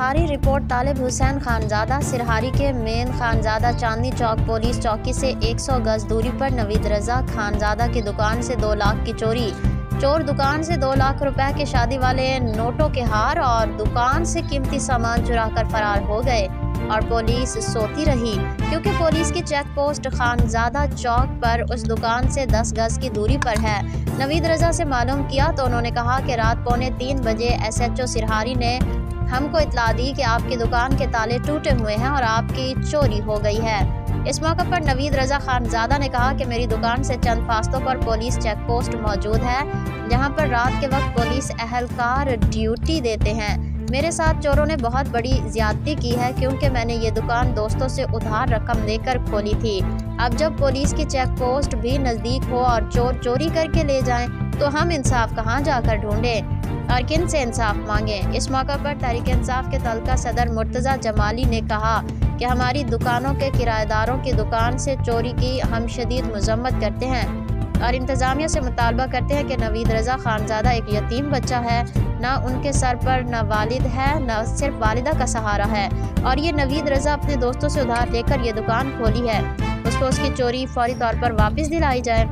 सिरहारी report तालिब हुसैन खानजादा। सिरहारी के main Khanzada Chandni Chowk police चौकी से 100 गज दूरी पर नवीद रजा खानजादा की दुकान से 2 लाख की चोरी। चोर दुकान से 2 लाख रुपए के शादी वाले नोटों के हार और दुकान से कीमती सामान चुरा कर फरार हो गए और पुलिस सोती रही, क्योंकि पुलिस की चेक पोस्ट खानजादा चौक पर उस दुकान से 10 गज की दूरी पर है। नवीद रजा से मालूम किया तो उन्होंने कहा कि रात 2:45 बजे SHO सिरहारी ने हमको इत्तला दी कि आपकी दुकान के ताले टूटे हुए हैं और आपकी चोरी हो गई है। इस मौके पर नवीद रजा खानजादा ने कहा कि मेरी दुकान से चंद फासलों पर पुलिस चेक पोस्ट मौजूद है, जहां पर रात के वक्त पुलिस एहलकार ड्यूटी देते हैं। मेरे साथ चोरों ने बहुत बड़ी ज्यादती की है, क्योंकि मैंने ये दुकान दोस्तों से उधार रकम लेकर खोली थी। अब जब पुलिस की चेक पोस्ट भी नज़दीक हो और चोर चोरी करके ले जाएं, तो हम इंसाफ कहां जाकर ढूंढें और किन से इंसाफ मांगें। इस मौका पर तहरीक इंसाफ के तलका सदर मुर्तज़ा जमाली ने कहा कि हमारी दुकानों के किराएदारों की दुकान से चोरी की हम शदीद मजम्मत करते हैं और इंतज़ामिया से मुतालबा करते हैं कि नवीद रजा खानजादा एक यतीम बच्चा है, ना उनके सर पर न वालिद है, न सिर्फ वालिदा का सहारा है, और ये नवीद रजा अपने दोस्तों से उधार लेकर ये दुकान खोली है। उसको उसकी चोरी फौरी तौर पर वापस दिलाई जाए।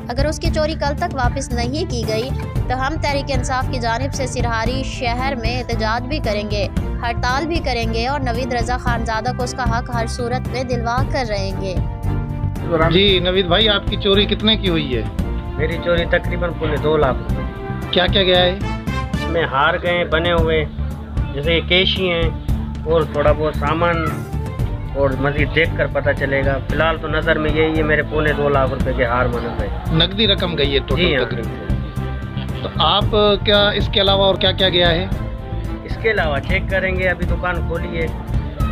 अगर उसकी चोरी कल तक वापस नहीं की गई तो हम तहरीक इंसाफ की जानिब से सिरहारी शहर में एहतजाज भी करेंगे, हड़ताल भी करेंगे और नवीद रजा खानजादा को उसका हक हर सूरत में दिलवा कर रहेंगे। जी नवीद भाई, आपकी चोरी कितने की हुई है? मेरी चोरी तकरीबन 2.25 लाख रुपए। क्या क्या गया है? इसमें हार गए बने हुए, जैसे केशी हैं और थोड़ा बहुत सामान, और मजीद देख कर पता चलेगा। फिलहाल तो नज़र में यही है, मेरे 2.25 लाख रुपए के हार बने हुए। नकदी रकम गई है टोटल तकरीबन। तो आप क्या इसके अलावा और क्या क्या गया है? इसके अलावा चेक करेंगे, अभी दुकान खोली है।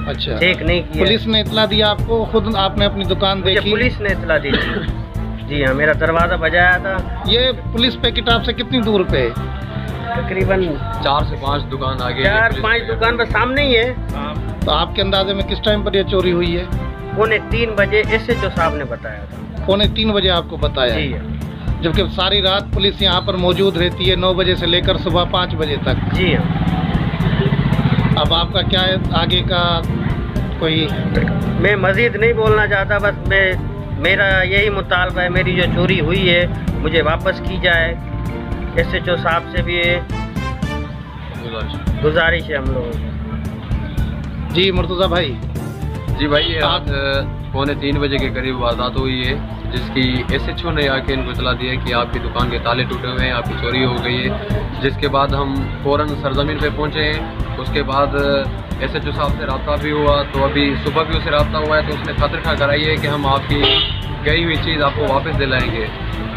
अच्छा, चेक नहीं किया। पुलिस ने इतला दिया आपको? खुद आपने अपनी दुकान देखी? पुलिस ने इतला दी जी हाँ, मेरा दरवाज़ा बजाया था। ये पुलिस पैकेट आपसे कितनी दूर पे है? तकरीबन 4 से 5 दुकान आगे, 4-5 दुकान पर सामने ही है। तो आपके अंदाजे में किस टाइम पर ये चोरी हुई है? 2:45 बजे SHO साहब ने बताया था। 2:45 बजे आपको बताया? जी, जबकि सारी रात पुलिस यहाँ पर मौजूद रहती है, 9 बजे से लेकर सुबह 5 बजे तक। जी हाँ। अब आपका क्या है आगे का? कोई मैं मजीद नहीं बोलना चाहता, बस मेरा यही मुतालबा है, मेरी जो चोरी हुई है मुझे वापस की जाए। SHO साहब से भी गुजारिश है हम लोगों की। जी मुर्तज़ा भाई। जी भाई, ये रात 2:45 बजे के करीब वारदात हुई है, जिसकी SHO ने आके इनको इतला दिया कि आपकी दुकान के ताले टूटे हुए हैं, आपकी चोरी हो गई है। जिसके बाद हम फ़ौरन सरजमीन पे पहुंचे हैं। उसके बाद SHO साहब से रब्ता भी हुआ, तो अभी सुबह भी उससे रब्ता हुआ है, तो उसने खतर खा कराई है कि हम आपकी गई हुई चीज़ आपको वापस दिलाएंगे।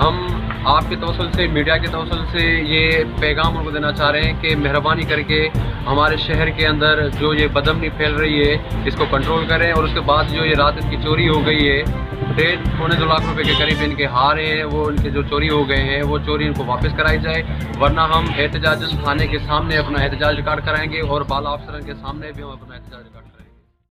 हम आपके तवसल से, मीडिया के तवसल से ये पैगाम उनको देना चाह रहे हैं कि मेहरबानी करके हमारे शहर के अंदर जो ये बदअमनी फैल रही है इसको कंट्रोल करें, और उसके बाद जो ये रात इनकी चोरी हो गई है, 1.25 लाख रुपए के करीब इनके हार हैं, वो इनके जो चोरी हो गए हैं वो चोरी इनको वापस कराई जाए, वरना हम एहतजाजन थाने के सामने अपना एहतजाज रिकॉर्ड कराएंगे और बाला अफसरन के सामने भी हम अपना एहतजाज रिकॉर्ड